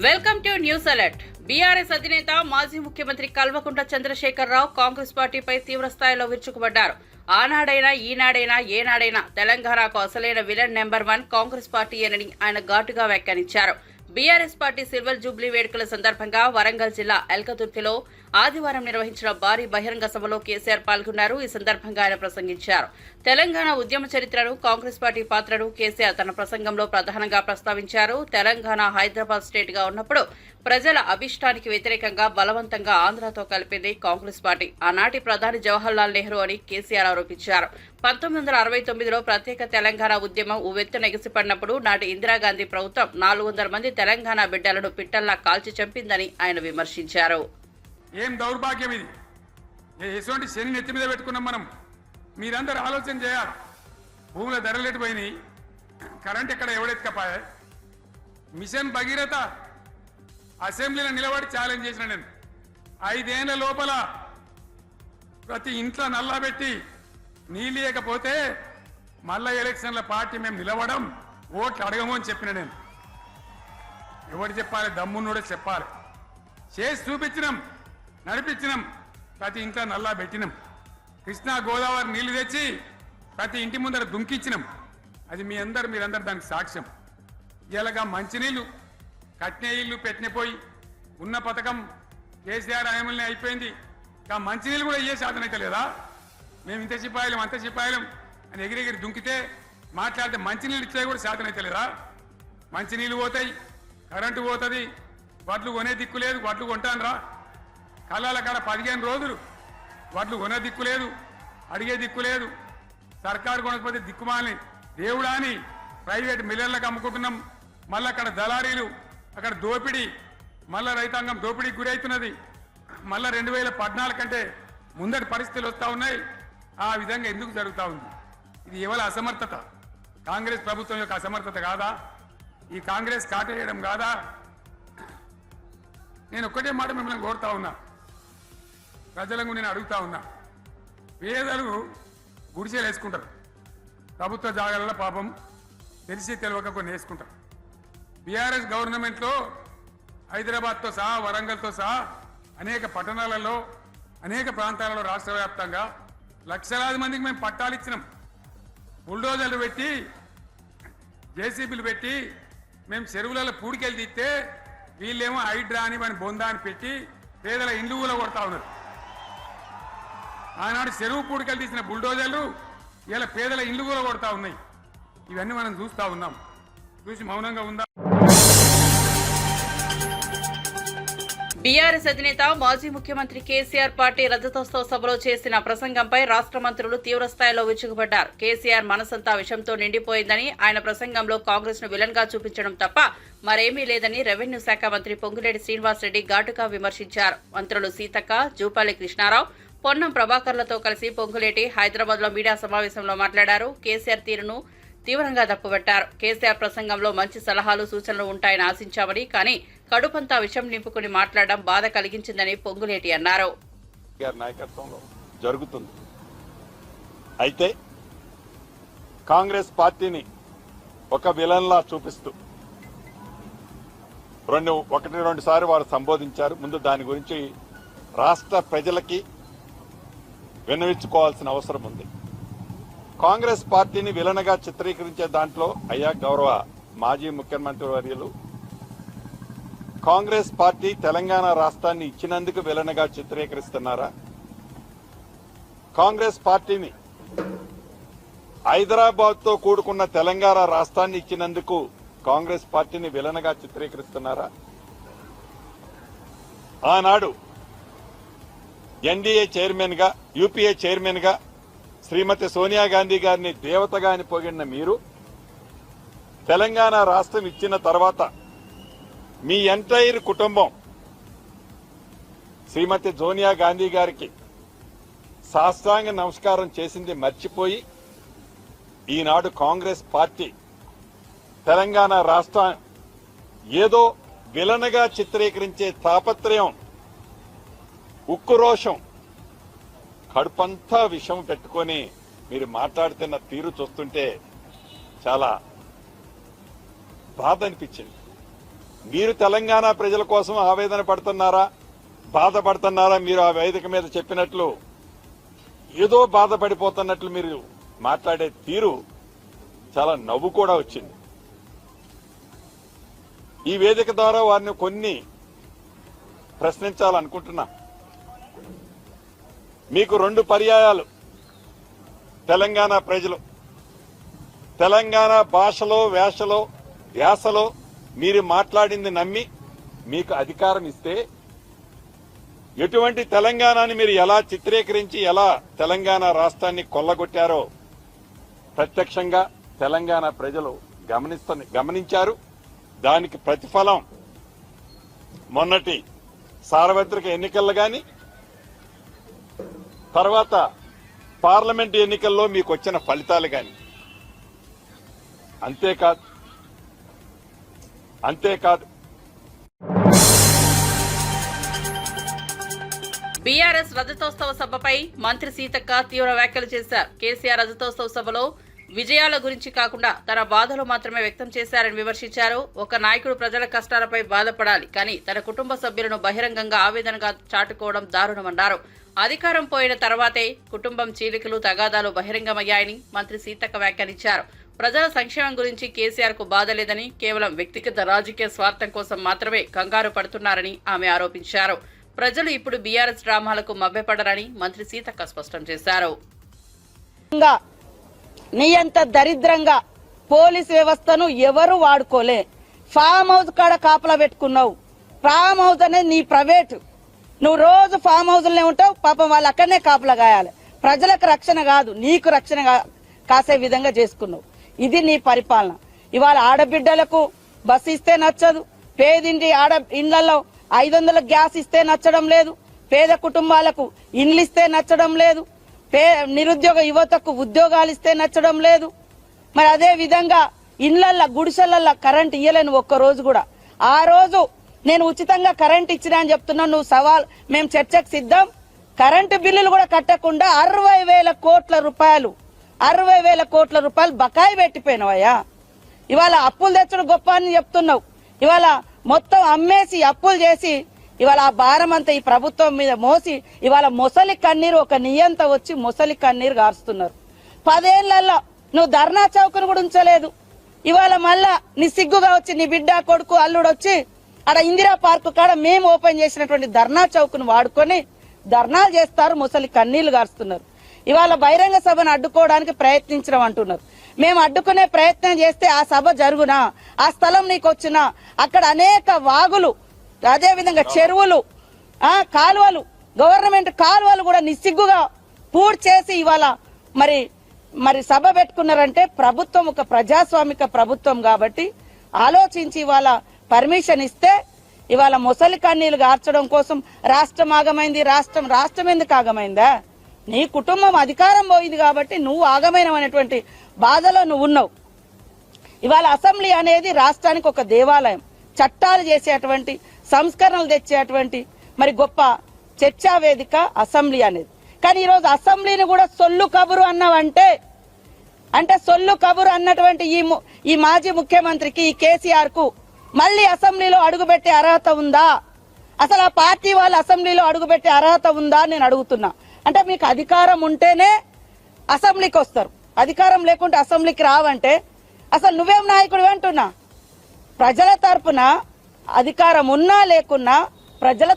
Welcome to news alert. BRS అధినేత మాజీ ముఖ్యమంత్రి కల్వకుంట్ల చంద్రశేఖరరావు కాంగ్రెస్ పార్టీపై తీవ్రస్థాయిలో విరుచుకుపడ్డారు. ఆనాడైనా ఈనాడైనా ఏనాడైనా తెలంగాణకు అసలైన విలన్ నెంబర్ 1 కాంగ్రెస్ పార్టీయేనని ఆయన ఘాటుగా వ్యాఖ్యానించారు. బీఆర్ఎస్ పార్టీ సిల్వర్ జూబ్లీ వేడుకల సందర్భంగా వరంగల్ జిల్లా ఎల్కతుర్తిలో ఆదివారం నిర్వహించిన భారీ బహిరంగ సభలో కేసీఆర్ పాల్గొన్నారు. ఈ సందర్భంగా ఆయన ప్రసంగించారు. తెలంగాణ ఉద్యమ చరిత్రను, కాంగ్రెస్ పార్టీ పాత్రను కేసీఆర్ తన ప్రసంగంలో ప్రధానంగా ప్రస్తావించారు. తెలంగాణ హైదరాబాద్ స్టేట్ గా ఉన్నప్పుడు ప్రజల అభిష్టానికి వ్యతిరేకంగా బలవంతంగా ఆంధ్రతో కలిపింది కాంగ్రెస్ పార్టీ. ఆనాటి ప్రధాని జవహర్లాల్ నెహ్రూ అని కేసీఆర్ ఆరోపించారు. 1969లో ప్రత్యేక తెలంగాణ ఉద్యమం ఉవ్వెత్తున ఎగిసిపడినప్పుడు నాటి ఇందిరాగాంధీ ప్రభుత్వం 400 మంది తెలంగాణ బిడ్డలను పిట్టల్లా కాల్చి చంపిందని ఆయన విమర్శించారు. ఏం దౌర్భాగ్యం ఇది! ఎటువంటి శని నెత్తి మీద పెట్టుకున్నాం మనం. మీరందరూ ఆలోచన చేయాలి. భూముల ధరలు పోయినాయి, కరెంట్ ఎక్కడ ఎవడెత్తుకపోయా. మిషన్ భగీరథ అసెంబ్లీలో నిలబడి ఛాలెంజ్ చేసిన నేను 5 ఏళ్ల లోపల ప్రతి ఇంట్లో నల్లా పెట్టి నీళ్ళేయకపోతే మళ్ళా ఎలక్షన్ల పార్టీ మేము నిలవడం, ఓట్లు అడగము అని చెప్పిన నేను. ఎవరు చెప్పాలి? దమ్మున్నోడే చెప్పాలి. చేసి చూపించినాం, నడిపించినాం. ప్రతి ఇంట్లో నల్లా పెట్టినాం. కృష్ణా గోదావరి నీళ్లు తెచ్చి ప్రతి ఇంటి ముందర దుంకిచ్చినాం. అది మీరందరూ దానికి సాక్ష్యం. ఇలాగా మంచినీళ్ళు కట్నే ఇల్లు పెట్టినపోయి ఉన్న పథకం కేసీఆర్ ఆయమల్ని అయిపోయింది. మంచినీళ్ళు కూడా ఇయ్యే సాధన అయితే లేదా? మేము ఇంత సిపాయిలం అంత సిపాయిలం అని ఎగిరెగిరి దుంకితే మాట్లాడితే మంచినీళ్ళు ఇచ్చే కూడా సాధన అయితే లేదా? మంచినీళ్ళు పోతాయి, కరెంటు పోతుంది, వడ్లు కొనే దిక్కు లేదు. వడ్లు కొంటాను రా, కళ్ళాల కాడ 15 రోజులు వడ్లు కొనే దిక్కు లేదు, అడిగే దిక్కు లేదు. సర్కారు కొనకపోతే దిక్కుమాలని దేవుడా అని ప్రైవేట్ మిల్లర్లకు అమ్ముకుంటున్నాం. మళ్ళీ అక్కడ దళారీలు, అక్కడ దోపిడీ, మళ్ళా రైతాంగం దోపిడీకి గురవుతున్నది. మళ్ళా 2014 కంటే ముందటి పరిస్థితులు వస్తూ ఉన్నాయి. ఆ విధంగా ఎందుకు జరుగుతూ ఉంది? ఇది ఎవరి అసమర్థత? కాంగ్రెస్ ప్రభుత్వం యొక్క అసమర్థత కాదా? ఈ కాంగ్రెస్ కాటేయడం కాదా? నేను ఒక్కటే మాట మిమ్మల్ని కోరుతా ఉన్నా, ప్రజలకు నేను అడుగుతా ఉన్నా. పేదలు గుడిసెలు వేసుకుంటారు, ప్రభుత్వ జాగాలలో పాపం తెలిసి తెలియక కొన్ని వేసుకుంటారు. బీఆర్ఎస్ గవర్నమెంట్లో హైదరాబాద్తో సహా, వరంగల్తో సహా అనేక పట్టణాలలో, అనేక ప్రాంతాలలో రాష్ట్ర వ్యాప్తంగా లక్షలాది మందికి మేము పట్టాలు ఇచ్చినాం. బుల్డోజర్లు పెట్టి, జేసీబీలు పెట్టి మేము చెరువులలో పూడికెళ్ళి తీస్తే వీళ్ళేమో హైడ్రా అని మన బొందా అని పెట్టి పేదల ఇండ్లు కూడా కొడతా ఉన్నారు. ఆనాడు చెరువు పూడికెళ్ళి తీసిన బుల్డోజర్లు ఇలా పేదల ఇండ్లు కూడా కొడతా ఉన్నాయి. ఇవన్నీ మనం చూస్తూ ఉన్నాం. చూసి మౌనంగా ఉందా? బీఆర్ఎస్ అధినేత మాజీ ముఖ్యమంత్రి కేసీఆర్ పార్టీ రజతోత్సవ సభలో చేసిన ప్రసంగంపై రాష్ట్ర మంత్రులు తీవ్రస్థాయిలో విరుచుకుపడ్డారు. కేసీఆర్ మనసంతా విషంతో నిండిపోయిందని, ఆయన ప్రసంగంలో కాంగ్రెస్ ను విలన్ గా చూపించడం తప్ప మరేమీ లేదని రెవెన్యూ శాఖ మంత్రి పొంగులేటి శ్రీనివాసరెడ్డి ఘాటుగా విమర్శించారు. మంత్రులు సీతక్క, జూపాలి కృష్ణారావు, పొన్నం ప్రభాకర్లతో కలిసి పొంగులేటి హైదరాబాద్ లో మీడియా సమావేశంలో మాట్లాడారు. కేసీఆర్ తీరును తీవ్రంగా తప్పుబట్టారు. కేసీఆర్ ప్రసంగంలో మంచి సలహాలు, సూచనలు ఉంటాయని ఆశించామని, కానీ కడుపంతా విషం నింపుకుని మాట్లాడడం బాధ కలిగించిందని పొంగులేటి అన్నారు. నాయకత్వంలో జరుగుతుంది. అయితే కాంగ్రెస్ పార్టీని ఒక విలన్లా చూపిస్తూ ఒకటి రెండు సార్లు వారు సంబోధించారు. ముందు దాని గురించి రాష్ట్ర ప్రజలకి విన్నవించుకోవాల్సిన అవసరం ఉంది. కాంగ్రెస్ పార్టీని విలన్గా చిత్రీకరించే దాంట్లో అయ్యా గౌరవ మాజీ ముఖ్యమంత్రి వర్యులు, కాంగ్రెస్ పార్టీ తెలంగాణ రాష్ట్రాన్ని ఇచ్చినందుకు విలన్గా చిత్రీకరిస్తున్నారా? కాంగ్రెస్ పార్టీని హైదరాబాద్ తో కూడుకున్న తెలంగాణ రాష్ట్రాన్ని ఇచ్చినందుకు కాంగ్రెస్ పార్టీని విలన్గా చిత్రీకరిస్తున్నారా? ఆనాడు ఎన్డీఏ చైర్మన్ గా, యూపీఏ చైర్మన్ గా శ్రీమతి సోనియా గాంధీ గారిని దేవతగా అని పొగిడిన మీరు, తెలంగాణ రాష్ట్రం ఇచ్చిన తర్వాత మీ ఎంటైర్ కుటుంబం శ్రీమతి సోనియా గాంధీ గారికి సాష్టాంగ నమస్కారం చేసింది మర్చిపోయి ఈనాడు కాంగ్రెస్ పార్టీ తెలంగాణ రాష్ట్రం ఏదో విలన్గా చిత్రీకరించే తాపత్రయం, ఉక్రోషం, కడుపంతా విషం పెట్టుకొని మీరు మాట్లాడుతున్న తీరు చూస్తుంటే చాలా బాధ అనిపించింది. మీరు తెలంగాణ ప్రజల కోసం ఆవేదన పడుతున్నారా, బాధపడుతున్నారా? మీరు ఆ వేదిక మీద చెప్పినట్లు ఏదో బాధపడిపోతున్నట్లు మీరు మాట్లాడే తీరు చాలా నవ్వు కూడా వచ్చింది. ఈ వేదిక ద్వారా వారిని కొన్ని ప్రశ్నించాలనుకుంటున్నా. మీకు 2 పర్యాయాలు తెలంగాణ ప్రజలు తెలంగాణ భాషలో యాసలో మీరు మాట్లాడింది నమ్మి మీకు అధికారం ఇస్తే ఎటువంటి తెలంగాణని మీరు ఎలా చిత్రీకరించి ఎలా తెలంగాణ రాష్ట్రాన్ని కొల్లగొట్టారో ప్రత్యక్షంగా తెలంగాణ ప్రజలు గమనించారు. దానికి ప్రతిఫలం మొన్నటి సార్వత్రిక ఎన్నికల్లో గాని తర్వాత పార్లమెంట్ ఎన్నికల్లో మీకు వచ్చిన ఫలితాలు గాని. అంతేకాదు బీఆర్ఎస్ రజతోత్సవ సభపై మంత్రి సీతక్క తీవ్ర వ్యాఖ్యలు చేశారు. కేసీఆర్ రజతోత్సవ సభలో విజయాల గురించి కాకుండా తన బాధలు మాత్రమే వ్యక్తం చేశారని విమర్శించారు. ఒక నాయకుడు ప్రజల కష్టాలపై బాధపడాలి, కానీ తన కుటుంబ సభ్యులను బహిరంగంగా ఆవేదనగా చాటుకోవడం దారుణమన్నారు. అధికారం పోయిన తర్వాతే కుటుంబం చీలికలు తగాదాలు బహిరంగమయ్యాయని మంత్రి సీతక్క వ్యాఖ్యానించారు. ప్రజల సంక్షేమం గురించి కేసీఆర్ కు బాధ లేదని, కేవలం వ్యక్తిగత రాజకీయ స్వార్థం కోసం మాత్రమే కంగారు పడుతున్నారని ఆమె ఆరోపించారు. ప్రజలు ఇప్పుడు బీఆర్ఎస్ డ్రామాలకు మభ్యపడరని మంత్రి సీతక్క స్పష్టం చేశారు. నీయంత దరిద్రంగా పోలీస్ వ్యవస్థను ఎవరు వాడుకోలే. ఫామ్ హౌస్ కాడ కాపలా పెట్టుకున్నావు. ఫామ్ హౌస్ అనేది నీ ప్రైవేట్. నువ్వు రోజు ఫామ్ హౌస్లోనే ఉంటావు. పాపం వాళ్ళు అక్కడనే కాపలా కాయాలి. ప్రజలకు రక్షణ కాదు, నీకు రక్షణ కాసే విధంగా చేసుకున్నావు. ఇది నీ పరిపాలన. ఇవాళ ఆడబిడ్డలకు బస్సు ఇస్తే నచ్చదు. పేదింటి ఇండ్లలో 500 గ్యాస్ ఇస్తే నచ్చడం లేదు. పేద కుటుంబాలకు ఇండ్లు ఇస్తే నచ్చడం లేదు. నిరుద్యోగ యువతకు ఉద్యోగాలు ఇస్తే నచ్చడం లేదు. మరి అదే విధంగా ఇండ్లల్లో గుడిసెలల్లో కరెంట్ ఇయ్యలేను ఒక్కరోజు కూడా. ఆ రోజు నేను ఉచితంగా కరెంట్ ఇచ్చినా అని చెప్తున్నాను. నువ్వు సవాల్, మేము చర్చకు సిద్ధం. కరెంటు బిల్లులు కూడా కట్టకుండా 60,000 కోట్ల రూపాయలు 60,000 కోట్ల రూపాయలు బకాయి పెట్టిపోయినావయ్యా. ఇవాళ అప్పులు తెచ్చడం గొప్ప అని చెప్తున్నావు. ఇవాళ మొత్తం అమ్మేసి అప్పులు చేసి ఇవాళ ఆ భారం అంతా ఈ ప్రభుత్వం మీద మోసి ఇవాళ మొసలి కన్నీరు, ఒక నియంత వచ్చి మొసలి కన్నీరు గారుస్తున్నారు. 10 ఏళ్లలో నువ్వు ధర్నా చౌకను కూడా ఉంచలేదు. ఇవాళ మళ్ళా నీ సిగ్గుగా వచ్చి నీ బిడ్డ కొడుకు అల్లుడు వచ్చి ఆడ ఇందిరా పార్కు కాడ మేము ఓపెన్ చేసినటువంటి ధర్నా చౌకను వాడుకొని ధర్నాలు చేస్తారు, మొసలి కన్నీళ్లు గారుస్తున్నారు. ఇవాళ బహిరంగ సభను అడ్డుకోవడానికి ప్రయత్నించడం అంటున్నారు. మేము అడ్డుకునే ప్రయత్నం చేస్తే ఆ సభ జరుగునా? ఆ స్థలం నీకు వచ్చినా? అక్కడ అనేక వాగులు, అదే విధంగా చెరువులు, కాలువలు, గవర్నమెంట్ కాలువలు కూడా నిస్సిగ్గుగా పూర్తి చేసి ఇవాళ మరి సభ పెట్టుకున్నారంటే ప్రభుత్వం ఒక ప్రజాస్వామిక ప్రభుత్వం కాబట్టి ఆలోచించి ఇవాళ పర్మిషన్ ఇస్తే ఇవాళ మొసలి కన్నీళ్లు గార్చడం కోసం రాష్ట్రం ఆగమైంది. రాష్ట్రం ఎందుకు ఆగమైందా? నీ కుటుంబం అధికారం పోయింది కాబట్టి నువ్వు ఆగమైనటువంటి బాధలో నువ్వు ఉన్నావు. ఇవాళ అసెంబ్లీ అనేది రాష్ట్రానికి ఒక దేవాలయం. చట్టాలు చేసేటువంటి, సంస్కరణలు తెచ్చేటువంటి మరి గొప్ప చర్చా వేదిక అసెంబ్లీ అనేది. కానీ ఈరోజు అసెంబ్లీని కూడా సొల్లు కబురు అన్నావంటే, అంటే సొల్లు కబురు అన్నటువంటి ఈ మాజీ ముఖ్యమంత్రికి, ఈ కేసీఆర్ కు మళ్ళీ అసెంబ్లీలో అడుగుపెట్టే అర్హత ఉందా? అసలు ఆ పార్టీ వాళ్ళు అసెంబ్లీలో అడుగుపెట్టే అర్హత ఉందా నేను అడుగుతున్నా. అంటే మీకు అధికారం ఉంటేనే అసెంబ్లీకి వస్తారు, అధికారం లేకుంటే అసెంబ్లీకి రావంటే అసలు నువ్వేం నాయకుడు అంటున్నా? ప్రజల తరపున అధికారం ఉన్నా లేకున్నా ప్రజల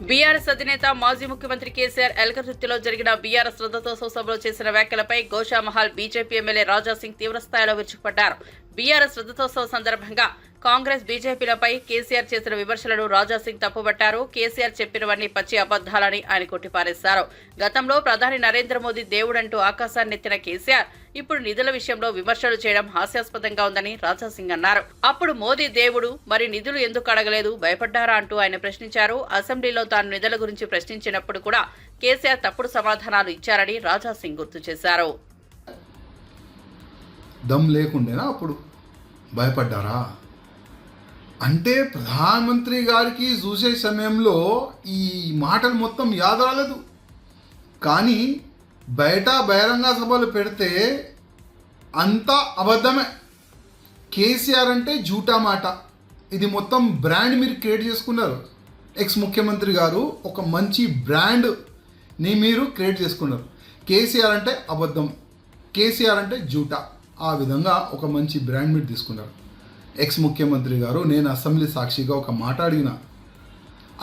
బీఆర్ఎస్ అధినేత మాజీ ముఖ్యమంత్రి కేసీఆర్ ఎల్కతుర్తిలో జరిగిన బీఆర్ఎస్ రథోత్సవ సభలో చేసిన వ్యాఖ్యలపై గోషామహల్ బీజేపీ ఎమ్మెల్యే రాజాసింగ్ తీవ్రస్థాయిలో విరుచుకుపడ్డారు. బీఆర్ఎస్ రథోత్సవ సందర్భంగా కాంగ్రెస్ బీజేపీలపై కేసీఆర్ చేసిన విమర్శలను రాజాసింగ్ తప్పుబట్టారు. కేసీఆర్ చెప్పినవన్నీ పచ్చి అబద్దాలని ఆయన కొట్టిపారేశారు. గతంలో ప్రధాని నరేంద్ర మోదీ దేవుడంటూ ఆకాశాన్నెత్తిన కేసీఆర్ ఇప్పుడు నిధుల విషయంలో విమర్శలు చేయడం హాస్యాస్పదంగా ఉందని రాజాసింగ్ అన్నారు. అప్పుడు మోదీ దేవుడు, మరి నిధులు ఎందుకు అడగలేదు, భయపడ్డారా అంటూ ఆయన ప్రశ్నించారు. అసెంబ్లీలో తాను నిధుల గురించి ప్రశ్నించినప్పుడు కూడా కేసీఆర్ తప్పుడు సమాధానాలు ఇచ్చారని రాజాసింగ్ గుర్తు చేశారు. దమ్ లేకుండేనా అప్పుడు భయపడ్డారా అంటే ప్రధానమంత్రి గారికి చూసే సమయంలో ఈ మాటలు మొత్తం యాద రాలేదు. కానీ బయట బహిరంగ సభలు పెడితే అంతా అబద్ధమే. కేసీఆర్ అంటే జూటా మాట. ఇది మొత్తం బ్రాండ్ మీరు క్రియేట్ చేసుకున్నారు. ఎక్స్ ముఖ్యమంత్రి గారు ఒక మంచి బ్రాండ్ని మీరు క్రియేట్ చేసుకున్నారు. కేసీఆర్ అంటే అబద్ధం, కేసీఆర్ అంటే జూటా, ఆ విధంగా ఒక మంచి బ్రాండ్ మీరు తీసుకున్నారు. ఎక్స్ ముఖ్యమంత్రి గారు, నేను అసెంబ్లీ సాక్షిగా ఒక మాట అడిగిన,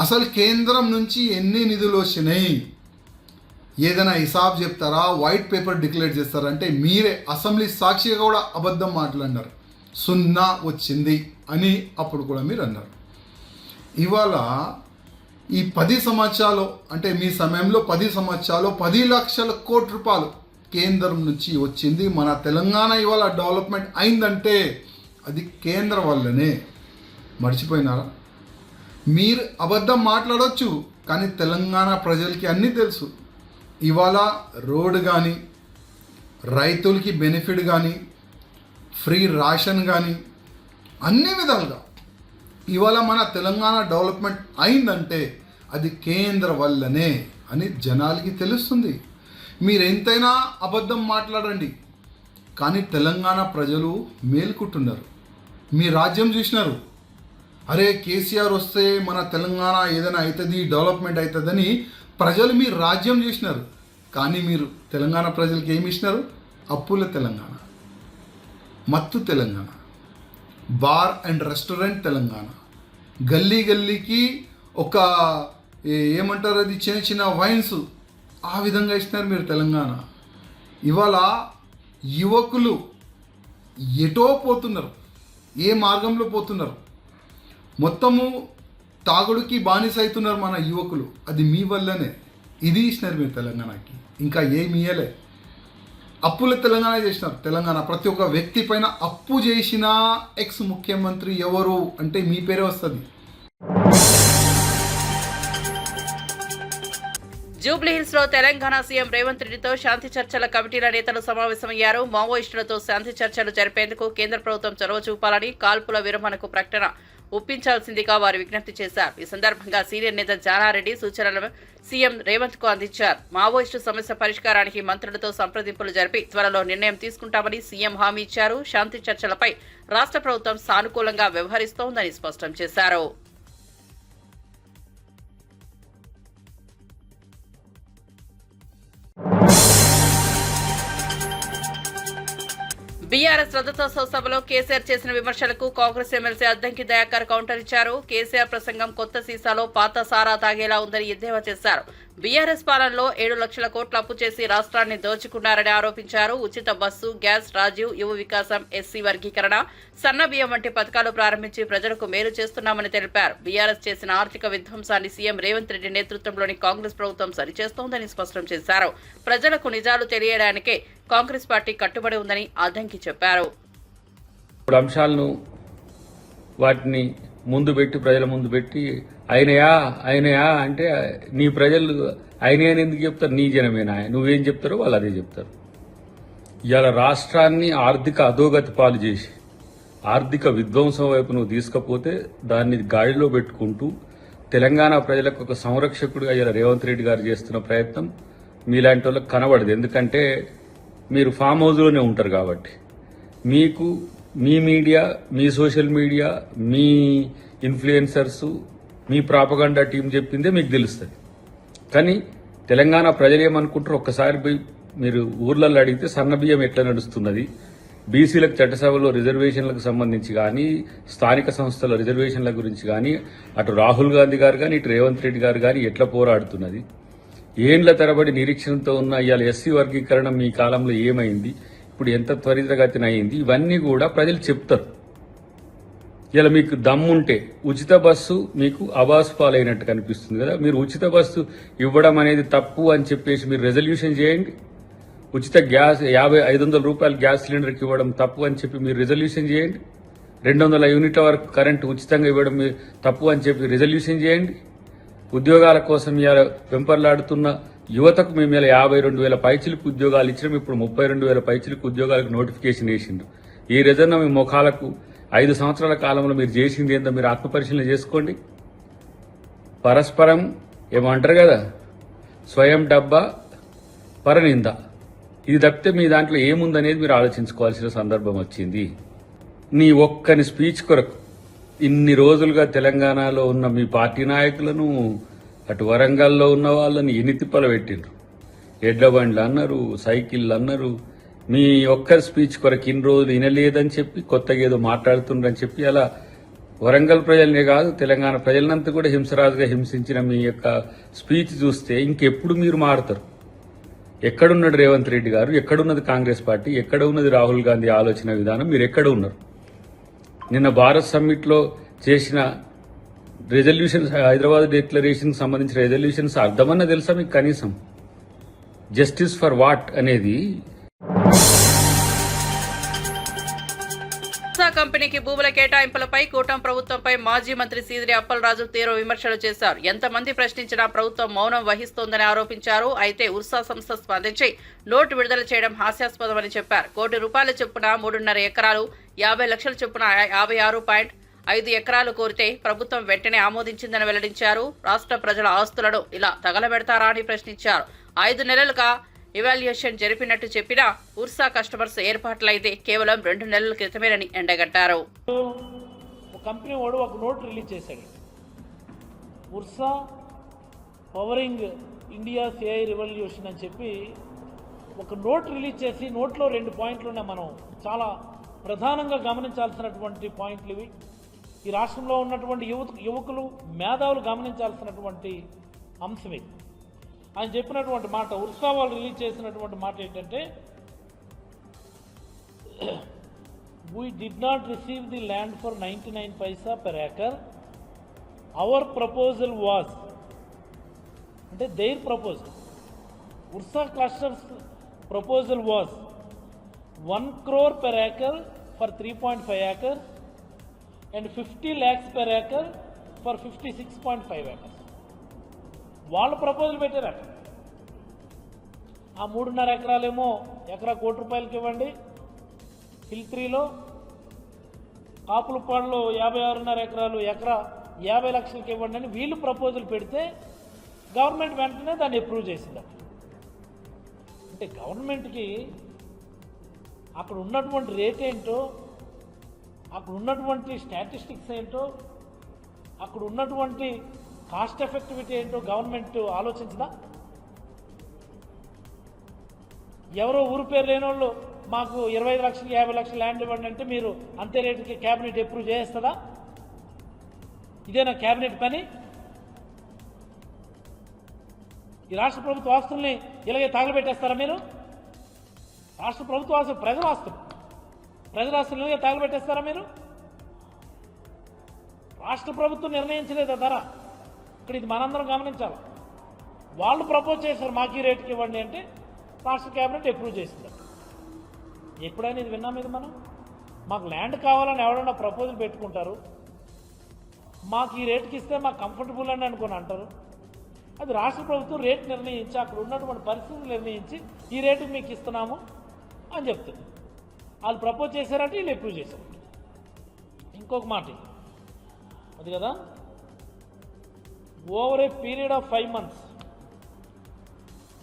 అసలు కేంద్రం నుంచి ఎన్ని నిధులు వచ్చినాయి ఏదైనా హిసాబ్ చెప్తారా, వైట్ పేపర్ డిక్లేర్ చేస్తారంటే మీరే అసెంబ్లీ సాక్షిగా కూడా అబద్ధం మాట్లాడినారు. 0 వచ్చింది అని అప్పుడు కూడా మీరు అన్నారు. ఇవాళ ఈ 10 సంవత్సరాలు అంటే మీ సమయంలో 10 సంవత్సరాలు 10 లక్షల కోట్ల రూపాయలు కేంద్రం నుంచి వచ్చింది. మన తెలంగాణ ఇవాళ డెవలప్మెంట్ అయిందంటే అది కేంద్రం వల్లనే. మర్చిపోయినారా? మీరు అబద్ధం మాట్లాడవచ్చు, కానీ తెలంగాణ ప్రజలకి అన్నీ తెలుసు. ఇవాళ రోడ్ కానీ, రైతులకి బెనిఫిట్ కానీ, ఫ్రీ రేషన్ కానీ, అన్ని విధాలుగా ఇవాళ మన తెలంగాణ డెవలప్మెంట్ అయిందంటే అది కేంద్ర వల్లనే అని జనాలకి తెలుస్తుంది. మీరు ఎంతైనా అబద్ధం మాట్లాడండి, కానీ తెలంగాణ ప్రజలు మేలుకుంటున్నారు. మీ రాజ్యం చూసినారు, అరే కేసీఆర్ వస్తే మన తెలంగాణ ఏదైనా అవుతుంది, డెవలప్మెంట్ అవుతుందని ప్రజలు మీ రాజ్యం చూసినారు. కానీ మీరు తెలంగాణ ప్రజలకి ఏమి ఇచ్చినారు? అప్పుల తెలంగాణ, మత్తు Telangana, bar and restaurant Telangana, గల్లీ గల్లీకి ఒక ఏమంటారు అది చిన్న చిన్న వైన్స్, ఆ విధంగా ఇచ్చినారు మీరు తెలంగాణ. ఇవాళ యువకులు ఎటో పోతున్నారు, ఏ మార్గంలో పోతున్నారు, మొత్తము తాగుడుకి బానిస అవుతున్నారు మన యువకులు. అది మీ వల్లనే. ఇది ఇచ్చినారు మీరు తెలంగాణకి, ఇంకా ఏమి ఇయ్యలే. అప్పుల తెలంగాణ చేసినారు. తెలంగాణ ప్రతి ఒక్క వ్యక్తి పైన అప్పు చేసిన ఎక్స్ ముఖ్యమంత్రి ఎవరు అంటే మీ పేరే వస్తుంది. జూబ్లీహిల్స్ లో తెలంగాణ సీఎం రేవంత్ రెడ్డితో శాంతి చర్చల కమిటీల నేతలు సమావేశమయ్యారు. మావోయిస్టులతో శాంతి చర్చలు జరిపేందుకు కేంద్ర ప్రభుత్వం చొరవ చూపాలని, కాల్పుల విరమణకు ప్రకటన ఒప్పించాల్సిందిగా వారు విజ్ఞప్తి చేశారు. ఈ సందర్భంగా సీనియర్ నేత జానారెడ్డి సూచనలను సీఎం రేవంత్ కు అందించారు. మావోయిస్టు సమస్య పరిష్కారానికి మంత్రులతో సంప్రదింపులు జరిపి త్వరలో నిర్ణయం తీసుకుంటామని సీఎం హామీ ఇచ్చారు. శాంతి చర్చలపై రాష్ట్ర ప్రభుత్వం సానుకూలంగా వ్యవహరిస్తోందని స్పష్టం చేశారు. బీఆర్ఎస్ రథోత్సవ సభలో కేసీఆర్ చేసిన విమర్శలకు కాంగ్రెస్ ఎమ్మెల్సీ అద్దంకి దయాకర్ కౌంటర్ ఇచ్చారు. కేసీఆర్ ప్రసంగం కొత్త సీసాలో పాత సారా తాగేలా ఉందని ఎద్దేవా చేశారు. బీఆర్ఎస్ పాలనలో 7 లక్షల కోట్ల అప్పు చేసి రాష్ట్రాన్ని దోచుకున్నారని ఆరోపించారు. ఉచిత బస్సు, గ్యాస్, రాజీవ్, యువ వికాసం, ఎస్సీ వర్గీకరణ, సన్న బియ్యం వంటి పథకాలు ప్రారంభించి ప్రజలకు మేలు చేస్తున్నామని తెలిపారు. బీఆర్ఎస్ చేసిన ఆర్థిక విధ్వంసాన్ని సీఎం రేవంత్ రెడ్డి నేతృత్వంలోని కాంగ్రెస్ ప్రభుత్వం సరిచేస్తోందని స్పష్టం చేశారు. ప్రజలకు నిజాలు తెలియడానికే కాంగ్రెస్ పార్టీ కట్టుబడి ఉందని అద్దంకి చెప్పారు. అంశాలను వాటిని ముందు పెట్టి ప్రజల ముందు పెట్టి ఆయనయా అంటే నీ ప్రజలు ఆయన ఎందుకు చెప్తారు? నీ జనమేనా? నువ్వేం చెప్తారో వాళ్ళు అదే చెప్తారు. ఇవాళ రాష్ట్రాన్ని ఆర్థిక అధోగతి పాలు చేసి ఆర్థిక విధ్వంసం వైపు నువ్వు తీసుకపోతే దాన్ని గాడిలో పెట్టుకుంటూ తెలంగాణ ప్రజలకు ఒక సంరక్షకుడిగా ఇవాళ రేవంత్ రెడ్డి గారు చేస్తున్న ప్రయత్నం మీలాంటి వాళ్ళకి కనబడదు. ఎందుకంటే మీరు ఫామ్ హౌస్లోనే ఉంటారు కాబట్టి మీకు మీ మీడియా, మీ సోషల్ మీడియా, మీ ఇన్ఫ్లుయెన్సర్స్, మీ ప్రాపగండా టీం చెప్పిందే మీకు తెలుస్తుంది. కానీ తెలంగాణ ప్రజలు ఏమనుకుంటారు ఒక్కసారి పోయి మీరు ఊర్లలో అడిగితే సన్న బియ్యం ఎట్లా నడుస్తున్నది, బీసీలకు చట్టసభలో రిజర్వేషన్లకు సంబంధించి కానీ, స్థానిక సంస్థల రిజర్వేషన్ల గురించి కానీ, అటు రాహుల్ గాంధీ గారు కానీ ఇటు రేవంత్ రెడ్డి గారు కానీ ఎట్లా పోరాడుతున్నది, ఏండ్ల తరబడి నిరీక్షణతో ఉన్న ఇవాళ ఎస్సీ వర్గీకరణ మీ కాలంలో ఏమైంది, ఇప్పుడు ఎంత త్వరితగతిన అయింది, ఇవన్నీ కూడా ప్రజలు చెప్తారు. ఇలా మీకు దమ్ముంటే ఉచిత బస్సు మీకు అబాస్ పాలైనట్టు కనిపిస్తుంది కదా, మీరు ఉచిత బస్సు ఇవ్వడం అనేది తప్పు అని చెప్పేసి మీరు రెజల్యూషన్ చేయండి. ఉచిత గ్యాస్ 500 రూపాయల గ్యాస్ సిలిండర్కి ఇవ్వడం తప్పు అని చెప్పి మీరు రిజల్యూషన్ చేయండి. 200 యూనిట్ల వరకు కరెంటు ఉచితంగా ఇవ్వడం తప్పు అని చెప్పి రిజల్యూషన్ చేయండి. ఉద్యోగాల కోసం ఇలా వెంపర్లాడుతున్న యువతకు మేము ఇలా 52,000 పైచిలకు ఉద్యోగాలు ఇచ్చినాం. ఇప్పుడు 32,000 పైచిలకు ఉద్యోగాలకు నోటిఫికేషన్ వేసిండు. ఈ రిజర్వ్ మీ ముఖాలకు 5 సంవత్సరాల కాలంలో మీరు చేసింది ఏందో మీరు ఆత్మపరిశీలన చేసుకోండి. పరస్పరం ఏమంటారు కదా, స్వయం డబ్బా పరనింద. ఇది తప్పితే మీ దాంట్లో ఏముందనేది మీరు ఆలోచించుకోవాల్సిన సందర్భం వచ్చింది. నీ ఒక్కని స్పీచ్ కొరకు ఇన్ని రోజులుగా తెలంగాణలో ఉన్న మీ పార్టీ నాయకులను, అటు వరంగల్లో ఉన్న వాళ్ళని ఎన్ని తిప్పలు పెట్టిండ్రు. ఎడ్ల బండ్లు అన్నారు, సైకిళ్ళు అన్నారు. మీ ఒక్కరి స్పీచ్ కొరకు ఇన్ని రోజులు వినలేదని చెప్పి కొత్తగా ఏదో మాట్లాడుతుండ్రని చెప్పి అలా వరంగల్ ప్రజలనే కాదు తెలంగాణ ప్రజలంతా కూడా హింసరాజుగా హింసించిన మీ యొక్క స్పీచ్ చూస్తే ఇంకెప్పుడు మీరు మారుతారు? ఎక్కడున్నాడు రేవంత్ రెడ్డి గారు? ఎక్కడున్నది కాంగ్రెస్ పార్టీ? ఎక్కడ ఉన్నది రాహుల్ గాంధీ ఆలోచన విధానం? మీరు ఎక్కడ ఉన్నారు? నిన్న భారత్ సమ్మిట్లో చేసిన రెజల్యూషన్స్, హైదరాబాద్ డిక్లరేషన్ సంబంధించిన రెజల్యూషన్స్ అర్థమన్నా తెలుసా మీకు కనీసం? జస్టిస్ ఫర్ వాట్ అనేది. కంపెనీకి భూముల కేటాయింపులపై కూటమి ప్రభుత్వంపై మాజీ మంత్రి సీదిరి అప్పలరాజు తీవ్ర విమర్శలు చేశారు. ఎంతమంది ప్రశ్నించినా ప్రభుత్వం మౌనం వహిస్తోందని ఆరోపించారు. అయితే ఉర్సా సంస్థ స్పందించి నోటు విడుదల చేయడం హాస్యాస్పదమని చెప్పారు. ₹1 కోటి చొప్పున 3.5 ఎకరాలు, 50 లక్షల చొప్పున 56.5 ఎకరాలు కోరితే ప్రభుత్వం వెంటనే ఆమోదించిందని వెల్లడించారు. రాష్ట్ర ప్రజల ఆస్తులను ఇలా తగలబెడతారా అని ప్రశ్నించారు. 5 నెలలుగా ఇవాల్యుయేషన్ జరిపినట్టు చెప్పినా ఉర్సా కస్టమర్స్ ఏర్పాట్లయితే కేవలం 2 నెలల క్రితమేనని ఎండగట్టారు. కంపెనీ వాడు ఒక నోట్ రిలీజ్ చేశాడు. Ursa pouring India AI revolution అని చెప్పి ఒక నోట్ రిలీజ్ చేసి, నోట్లో 2 పాయింట్లు ఉన్నాయి. మనం చాలా ప్రధానంగా గమనించాల్సినటువంటి పాయింట్లు ఇవి. ఈ రాష్ట్రంలో ఉన్నటువంటి యువకులు మేధావులు గమనించాల్సినటువంటి అంశం ఇది. ఆయన చెప్పినటువంటి మాట, ఉర్సా వాళ్ళు రిలీజ్ చేసినటువంటి మాట ఏంటంటే, we did not receive the land for 99 paisa per acre. Our proposal was, అంటే their proposal, Ursa clusters proposal was 1 crore per acre for 3.5 acres and 50 lakhs per acre for 56.5 acres. వాళ్ళు proposal పెట్టారట. ఆ 3.5 ఎకరాలేమో ఎకరా ₹1 ఇవ్వండి, hill 3లో కాపులపాడులో 56.5 ఎకరాలు ఎకరా 50 లక్షలకి ఇవ్వండి అని వీళ్ళు ప్రపోజల్ పెడితే గవర్నమెంట్ వెంటనే దాన్ని అప్రూవ్ చేసిందట. అంటే గవర్నమెంట్కి అక్కడ ఉన్నటువంటి రేట్ ఏంటో, అక్కడ ఉన్నటువంటి స్టాటిస్టిక్స్ ఏంటో, అక్కడ ఉన్నటువంటి కాస్ట్ ఎఫెక్టివిటీ ఏంటో గవర్నమెంట్ ఆలోచించదా? ఎవరో ఊరు పేరు లేని వాళ్ళు మాకు 25 లక్షలు 50 లక్షలు ల్యాండ్ ఇవ్వండి అంటే మీరు అంతే రేటుకి క్యాబినెట్ అప్రూవ్ చేస్తుందా? ఇదేనా క్యాబినెట్ పని? ఈ రాష్ట్ర ప్రభుత్వ ఆస్తుల్ని ఇలాగే తగలబెట్టేస్తారా మీరు? రాష్ట్ర ప్రభుత్వ ఆస్తులు ప్రజల ఆస్తులు ఇలాగే తగలబెట్టేస్తారా మీరు? రాష్ట్ర ప్రభుత్వం నిర్ణయించలేదా ధర? ఇక్కడ ఇది మనందరం గమనించాలి. వాళ్ళు ప్రపోజ్ చేశారు మాకు ఈ రేటుకి ఇవ్వండి అంటే రాష్ట్ర క్యాబినెట్ అప్రూవ్ చేసింది. ఎప్పుడైనా ఇది విన్నాం? ఇది మనం మాకు ల్యాండ్ కావాలని ఎవరైనా ప్రపోజల్ పెట్టుకుంటారు, మాకు ఈ రేటుకి ఇస్తే మాకు కంఫర్టబుల్ అని అనుకుని అంటారు. అది రాష్ట్ర ప్రభుత్వం రేటు నిర్ణయించి, అక్కడ ఉన్నటువంటి పరిస్థితులు నిర్ణయించి ఈ రేటుకి మీకు ఇస్తున్నాము అని చెప్తుంది. వాళ్ళు ప్రపోజ్ చేశారంటే వీళ్ళు అప్రూవ్ చేశారు. ఇంకొక మాట అది కదా, over a period of 5 months,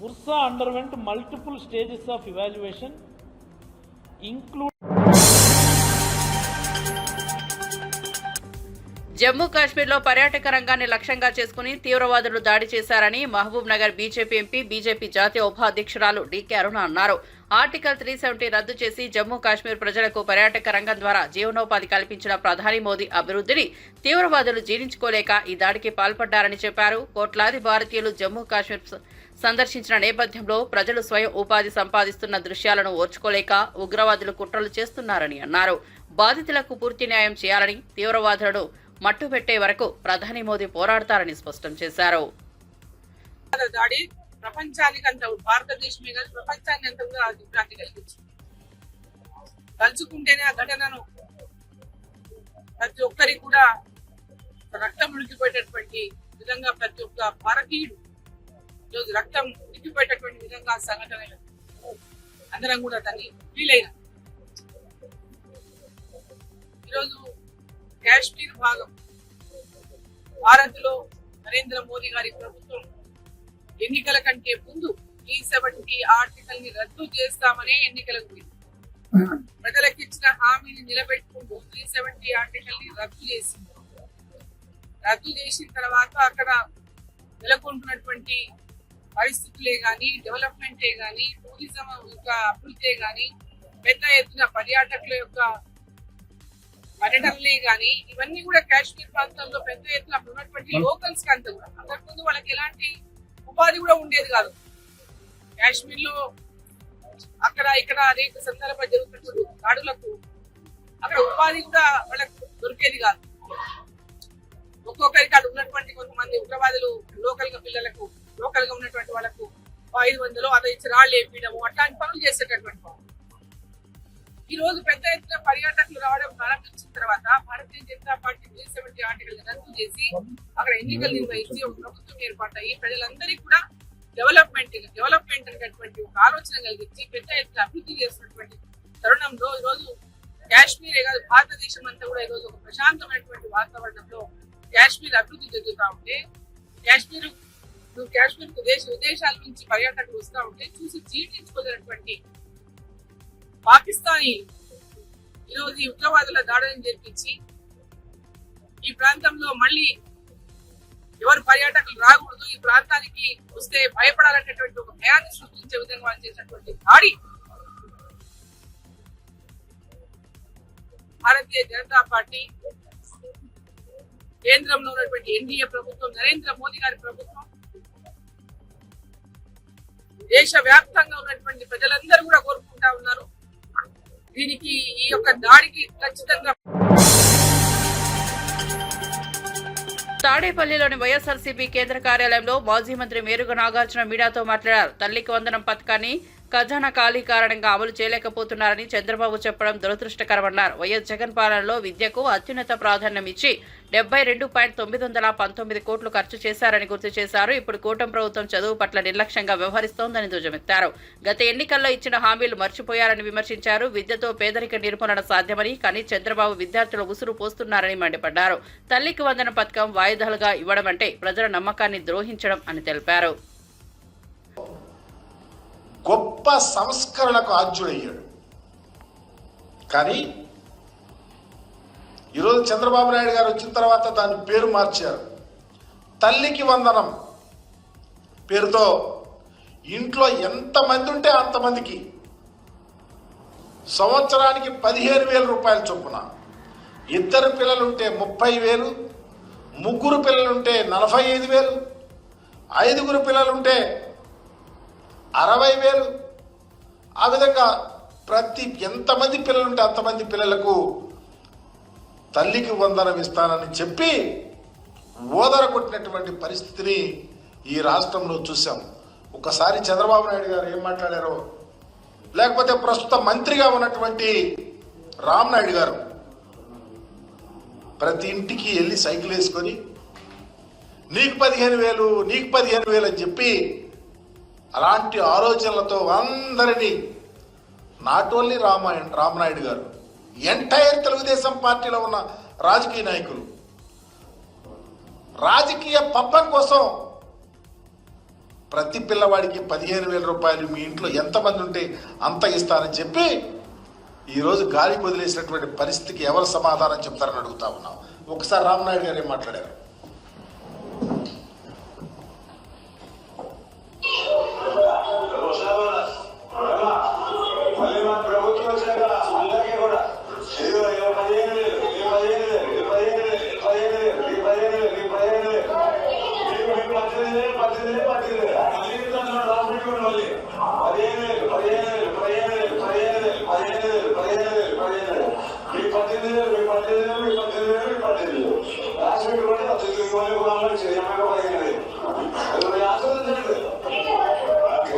Ursa underwent multiple stages of evaluation, including Jammu కాశ్మీర్లో పర్యాటక రంగాన్ని లక్ష్యంగా చేసుకుని తీవ్రవాదులు దాడి చేశారని Mahabubnagar BJP MP, BJP జాతీయ ఉపాధ్యక్షురాలు డీకే అరుణ అన్నారు. ఆర్టికల్ 370 రద్దు చేసి జమ్మూ కాశ్మీర్ ప్రజలకు పర్యాటక రంగం ద్వారా జీవనోపాధి కల్పించిన ప్రధాని మోదీ అభివృద్ధిని తీవ్రవాదులు జీర్ణించుకోలేక ఈ దాడికి పాల్పడ్డారని చెప్పారు. కోట్లాది భారతీయులు జమ్మూ కాశ్మీర్ సందర్శించిన నేపథ్యంలో ప్రజలు స్వయం ఉపాధి సంపాదిస్తున్న దృశ్యాలను ఓర్చుకోలేక ఉగ్రవాదులు కుట్రలు చేస్తున్నారని అన్నారు. బాధితులకు పూర్తి న్యాయం చేయాలని, తీవ్రవాదులను మట్టుబెట్టే వరకు ప్రధాని మోదీ పోరాడతారని స్పష్టం చేశారు. దాడి ప్రపంచానికి అంత, భారతదేశమే కాదు ప్రపంచాన్ని అంతా కూడా దిగ్భ్రాంతి కలిగించింది. తలుచుకుంటేనే ఆ ఘటనను ప్రతి ఒక్కరికి కూడా రక్తం ఉడికిపోయేటటువంటి విధంగా, ప్రతి ఒక్క భారతీయుడు ఈరోజు రక్తం ఉడికిపోయేటటువంటి విధంగా సంఘటన అందరం కూడా దాన్ని ఫీల్ అయినా. ఈరోజు కాశ్మీర్ భాగం భారత్ లో నరేంద్ర మోదీ గారి ప్రభుత్వం ఎన్నికల కంటే ముందు E70 ఆర్టికల్ ని రద్దు చేస్తామనే ఎన్నికలకు పోయింది. ప్రజలకు ఇచ్చిన హామీని నిలబెట్టుకుంటూ 370 ఆర్టికల్ ని రద్దు చేసింది. రద్దు చేసిన తర్వాత అక్కడ నెలకొంటున్నటువంటి పరిస్థితులే గాని, డెవలప్మెంటే గాని, టూరిజం యొక్క అభివృద్ధి గాని, పెద్ద ఎత్తున పర్యాటకుల యొక్క పర్యటనలే గాని, ఇవన్నీ కూడా కాశ్మీర్ ప్రాంతంలో పెద్ద ఎత్తున ఉన్నటువంటి లోకల్స్ కి అంతా కూడా అంతకుముందు వాళ్ళకి ఎలాంటి ఉపాధి కూడా ఉండేది కాదు. కాశ్మీర్ లో అక్కడ ఇక్కడ అనేక సందర్భాలు జరుగుతున్నటువంటి దాడులకు అక్కడ ఉపాధి కూడా వాళ్ళకు దొరికేది కాదు. ఒక్కొక్కరికి అక్కడ ఉన్నటువంటి కొంతమంది ఉగ్రవాదులు లోకల్ గా పిల్లలకు, లోకల్ గా ఉన్నటువంటి వాళ్ళకు 500 అదే ఇచ్చి రాళ్ళు వేపించడము అట్లాంటి పనులు చేసేటటువంటి పనులు. ఈ రోజు పెద్ద ఎత్తున పర్యాటకులు రావడం ప్రారంభించిన తర్వాత భారతీయ జనతా పార్టీ 370 ఆర్టికల్ రద్దు చేసి అక్కడ ఎన్నికలు నిర్వహించి ఒక ప్రభుత్వం ఏర్పాటయ్యి ప్రజలందరికీ కూడా డెవలప్మెంట్ అనేటువంటి ఒక ఆలోచన కలిగించి పెద్ద ఎత్తున అభివృద్ధి చేస్తున్నటువంటి తరుణంలో ఈ రోజు కాశ్మీరే కాదు భారతదేశం అంతా కూడా ఈ రోజు ఒక ప్రశాంతమైనటువంటి వాతావరణంలో కాశ్మీర్ అభివృద్ధి జరుగుతూ ఉంటే కాశ్మీర్ కు విదేశాల నుంచి పర్యాటకులు వస్తూ ఉంటే చూసి జీర్ణించుకోలేనటువంటి పాకిస్తానీ ఈరోజు ఈ ఉగ్రవాదుల దాడులను జరిపించి ఈ ప్రాంతంలో మళ్ళీ ఎవరు పర్యాటకులు రాకూడదు, ఈ ప్రాంతానికి వస్తే భయపడాలనేటువంటి ఒక భయాన్ని సృష్టించే విధంగా వాళ్ళు చేసినటువంటి దాడి భారతీయ జనతా పార్టీ కేంద్రంలో ఉన్నటువంటి ఎన్డీఏ ప్రభుత్వం, నరేంద్ర మోదీ గారి ప్రభుత్వం, దేశ వ్యాప్తంగా ఉన్నటువంటి ప్రజలందరూ కూడా కోరుకుంటా ఉన్నారు. దీనికి ఈ యొక్క దాడికి ఖచ్చితంగా తాడేపల్లిలోని వైఎస్ఆర్సీపీ కేంద్ర కార్యాలయంలో మాజీ మంత్రి మేరుగ నాగార్జున మీడియాతో మాట్లాడారు. తల్లికి వందనం పథకాన్ని ఖజానా ఖాళీ కారణంగా అమలు చేయలేకపోతున్నారని చంద్రబాబు చెప్పడం దురదృష్టకరమన్నారు. వైఎస్ జగన్ పాలనలో విద్యకు అత్యున్నత ప్రాధాన్యం ఇచ్చి 72,919 కోట్లు ఖర్చు చేశారని గుర్తు చేశారు. ఇప్పుడు కూటమి ప్రభుత్వం చదువు పట్ల నిర్లక్ష్యంగా వ్యవహరిస్తోందని ధ్వజమెత్తారు. గత ఎన్నికల్లో ఇచ్చిన హామీలు మర్చిపోయారని విమర్శించారు. విద్యతో పేదరిక నిర్మూలన సాధ్యమని, కానీ చంద్రబాబు విద్యార్థుల ఉసురు పోస్తున్నారని మండిపడ్డారు. తల్లికి వందనం పథకం వాయిదాలుగా ఇవ్వడం అంటే ప్రజల నమ్మకాన్ని ద్రోహించడం అని తెలిపారు. గొప్ప సంస్కరణకు ఆద్యుడయ్యాడు. కానీ ఈరోజు చంద్రబాబు నాయుడు గారు వచ్చిన తర్వాత దాని పేరు మార్చారు. తల్లికి వందనం పేరుతో ఇంట్లో ఎంతమంది ఉంటే అంతమందికి సంవత్సరానికి 15,000 రూపాయల చొప్పున, 2 పిల్లలుంటే 30,000, 3 పిల్లలుంటే 45,000, 5 పిల్లలుంటే 60,000. ఆ విధంగా ఎంతమంది పిల్లలుంటే అంతమంది పిల్లలకు తల్లికి వందనం ఇస్తానని చెప్పి ఓదర కొట్టినటువంటి పరిస్థితిని ఈ రాష్ట్రంలో చూసాం. ఒకసారి చంద్రబాబు నాయుడు గారు ఏం మాట్లాడారో, లేకపోతే ప్రస్తుత మంత్రిగా ఉన్నటువంటి రామ్ నాయుడు గారు ప్రతి ఇంటికి వెళ్ళి సైకిల్ వేసుకొని నీకు 15,000 నీకు 15,000 అని చెప్పి అలాంటి ఆలోచనలతో అందరినీ, నాట్ ఓన్లీ రామనాయుడు గారు, ఎంటైర్ తెలుగుదేశం పార్టీలో ఉన్న రాజకీయ నాయకులు రాజకీయ పబ్బం కోసం ప్రతి పిల్లవాడికి 15,000 రూపాయలు మీ ఇంట్లో ఎంతమంది ఉంటే అంత ఇస్తానని చెప్పి ఈరోజు గాలికి వదిలేసినటువంటి పరిస్థితికి ఎవరు సమాధానం చెప్తారని అడుగుతా ఉన్నాం. ఒకసారి రామనాయుడు గారు ఏం మాట్లాడారు.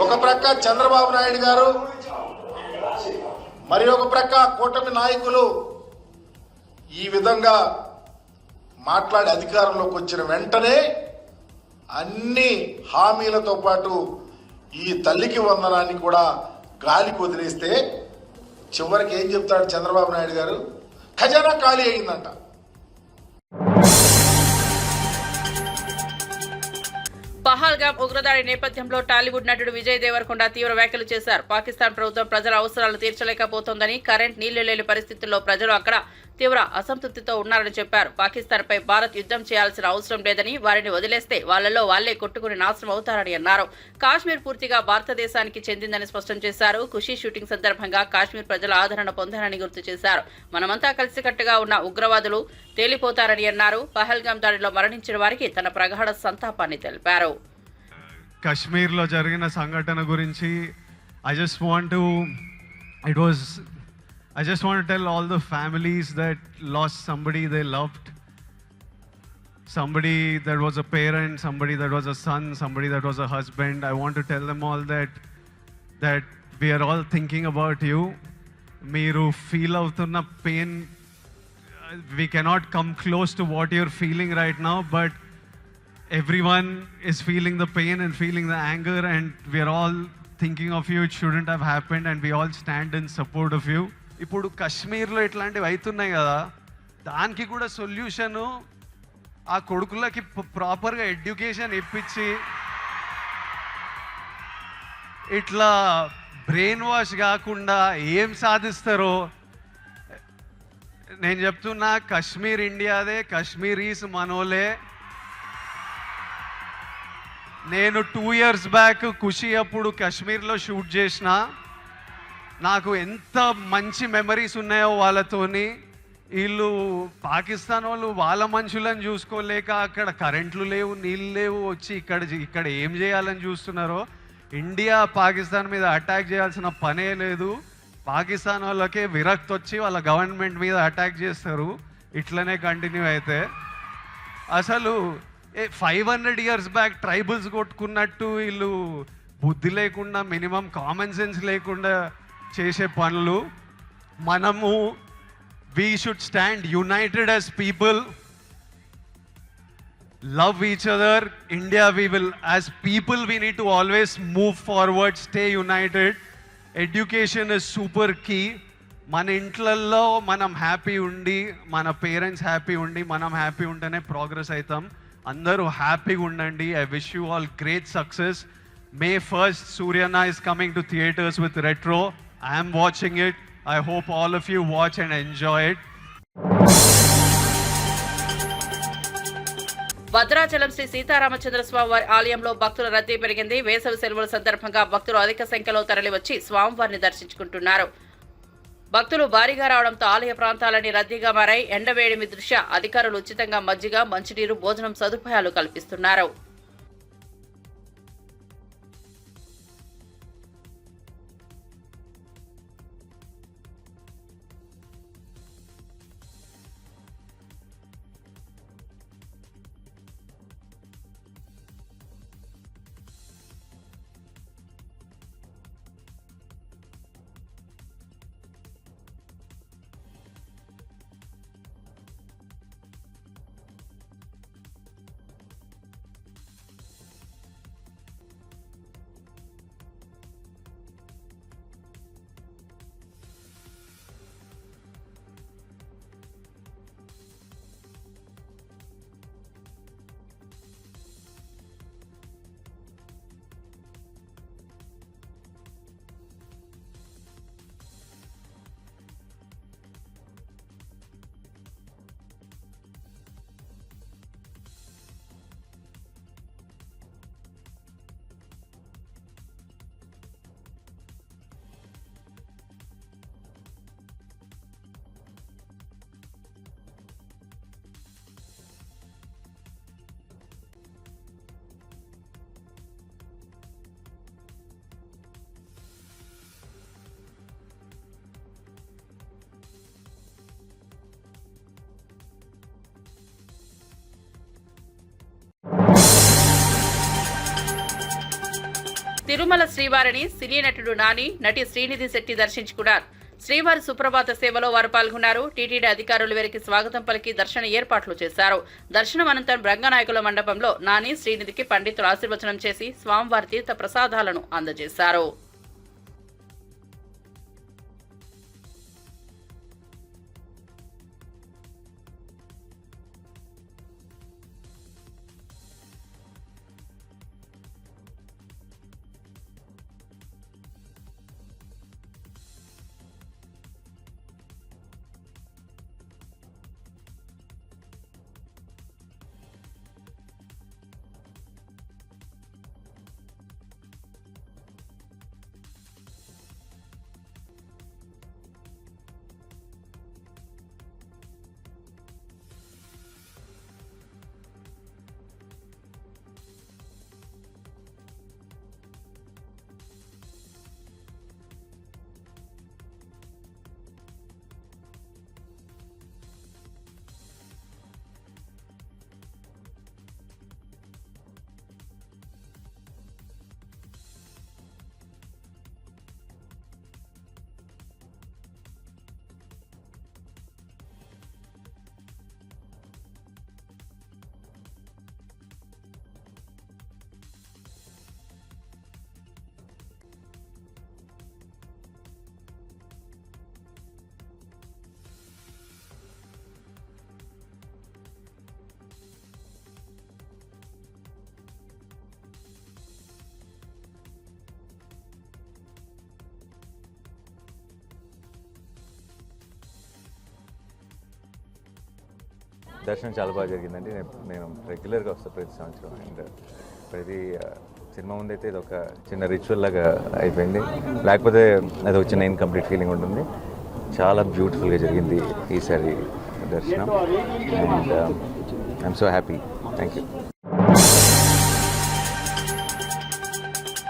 ఒక ప్రక్క చంద్రబాబు నాయుడు గారు, మరి ఒక ప్రక్క కూటమి నాయకులు ఈ విధంగా మాట్లాడి అధికారంలోకి వచ్చిన వెంటనే అన్ని హామీలతో పాటు ఈ తల్లికి వందనాన్ని కూడా గాలికి వదిలేస్తే చివరికి ఏం చెప్తాడు చంద్రబాబు నాయుడు గారు? ఖజానా ఖాళీ అయిందంట. పహల్గామ్ ఉగ్రదాడి నేపథ్యంలో టాలీవుడ్ నటుడు విజయ్ దేవరకొండ తీవ్ర వ్యాఖ్యలు చేశారు. పాకిస్తాన్ ప్రభుత్వం ప్రజల అవసరాలు తీర్చలేకపోతోందని, కరెంట్, నీళ్లు లేని పరిస్థితుల్లో ప్రజలు అక్కడ తీవ్ర అసంతృప్తితో ఉన్నారని చెప్పారు. పాకిస్తాన్పై భారత్ యుద్ధం చేయాల్సిన అవసరం లేదని, వారిని వదిలేస్తే వాళ్లలో వాళ్లే కొట్టుకుని నాశనం అవుతారని అన్నారు. కాశ్మీర్ పూర్తిగా భారతదేశానికి చెందిందని స్పష్టం చేశారు. ఖుషీ షూటింగ్ సందర్భంగా కాశ్మీర్ ప్రజల ఆదరణ పొందారని గుర్తు చేశారు. మనమంతా కలిసికట్టుగా ఉన్న ఉగ్రవాదులు తేలిపోతారని అన్నారు. పహల్గామ్ దాడిలో మరణించిన వారికి తన ప్రగాఢ సంతాపాన్ని తెలిపారు. కశ్మీర్లో జరిగిన సంఘటన గురించి I just want to tell all the families that lost somebody they loved, somebody that was a parent, somebody that was a son, somebody that was a husband. I want to tell them all that we are all thinking about you. Meeru feel avutunna pain, we cannot come close to what you're feeling right now, but everyone is feeling the pain and feeling the anger, and we are all thinking of you. It shouldn't have happened, and we all stand in support of you. ఇప్పుడు కశ్మీర్లో ఇట్లాంటివి అవుతున్నాయి కదా, దానికి కూడా solution ఆ కొడుకులకి ప్రాపర్గా ఎడ్యుకేషన్ ఇప్పించి ఇట్లా బ్రెయిన్ వాష్ కాకుండా ఏం సాధిస్తారో నేను చెప్తున్నా. కశ్మీర్ ఇండియాదే, కశ్మీరీస్ మనోలే. నేను 2 years బ్యాక్ ఖుషి అప్పుడు కాశ్మీర్లో షూట్ చేసిన. నాకు ఎంత మంచి మెమరీస్ ఉన్నాయో వాళ్ళతోని. వీళ్ళు పాకిస్తాన్ వాళ్ళు వాళ్ళ మనుషులను చూసుకోలేక అక్కడ కరెంట్లు లేవు, నీళ్ళు లేవు, వచ్చి ఇక్కడ ఏం చేయాలని చూస్తున్నారో. ఇండియా పాకిస్తాన్ మీద అటాక్ చేయాల్సిన పనే లేదు. పాకిస్తాన్ వాళ్ళకే విరక్తి వచ్చి వాళ్ళ గవర్నమెంట్ మీద అటాక్ చేస్తారు. ఇట్లనే కంటిన్యూ అయితే అసలు 500 years బ్యాక్ ట్రైబల్స్ కొట్టుకున్నట్టు వీళ్ళు బుద్ధి లేకుండా, మినిమం కామన్ సెన్స్ లేకుండా చేసే పనులు. మనము we should stand united as people, love each other. India, we will, as people, we need to always move forward, stay united. Education is super key. మన ఇంట్లల్లో మనం happy ఉండి, మన పేరెంట్స్ హ్యాపీ ఉండి, మనం హ్యాపీ ఉంటేనే ప్రోగ్రెస్ అవుతాం. అందరూ హ్యాపీగా ఉండండి. I wish you all great success. May 1st, Suryana is coming to theaters with Retro. I am watching it. I hope all of you watch and enjoy it. Bhadrachalam Shri Sitaramachandra స్వామి వారి ఆలయంలో భక్తుల రద్దీ పెరిగింది. వేసవి సెలవుల సందర్భంగా భక్తులు అధిక సంఖ్యలో తరలివచ్చి స్వామివారిని దర్శించుకుంటున్నారు. భక్తులు భారీగా రావడంతో ఆలయ ప్రాంతాలన్నీ రద్దీగా మారాయి. ఎండవేడిమి దృష్ట్యా అధికారులు ఉచితంగా మజ్జిగ, మంచినీరు, భోజనం సదుపాయాలు కల్పిస్తున్నారు. తిరుమల శ్రీవారిని సినీ నటుడు నాని, నటి శ్రీనిధి శెట్టి దర్శించుకున్నారు. శ్రీవారి సుప్రభాత సేవలో వారు పాల్గొన్నారు. టీటీడీ అధికారులు వీరికి స్వాగతం పలికి దర్శన ఏర్పాట్లు చేశారు. దర్శనం అనంతరం రంగనాయకుల మండపంలో నాని, శ్రీనిధికి పండితులు ఆశీర్వచనం చేసి స్వామివారి తీర్థ ప్రసాదాలను అందజేశారు. దర్శనం చాలా బాగా జరిగిందండి. నేను రెగ్యులర్గా వస్తాను ప్రతి సంవత్సరం. అండ్ ప్రతి సినిమా ముందైతే ఇది ఒక చిన్న రిచువల్ లాగా అయిపోయింది, లేకపోతే అది ఒక చిన్న ఇన్కంప్లీట్ ఫీలింగ్ ఉంటుంది. చాలా బ్యూటిఫుల్గా జరిగింది ఈసారి దర్శనం. And I'm so happy. Thank you.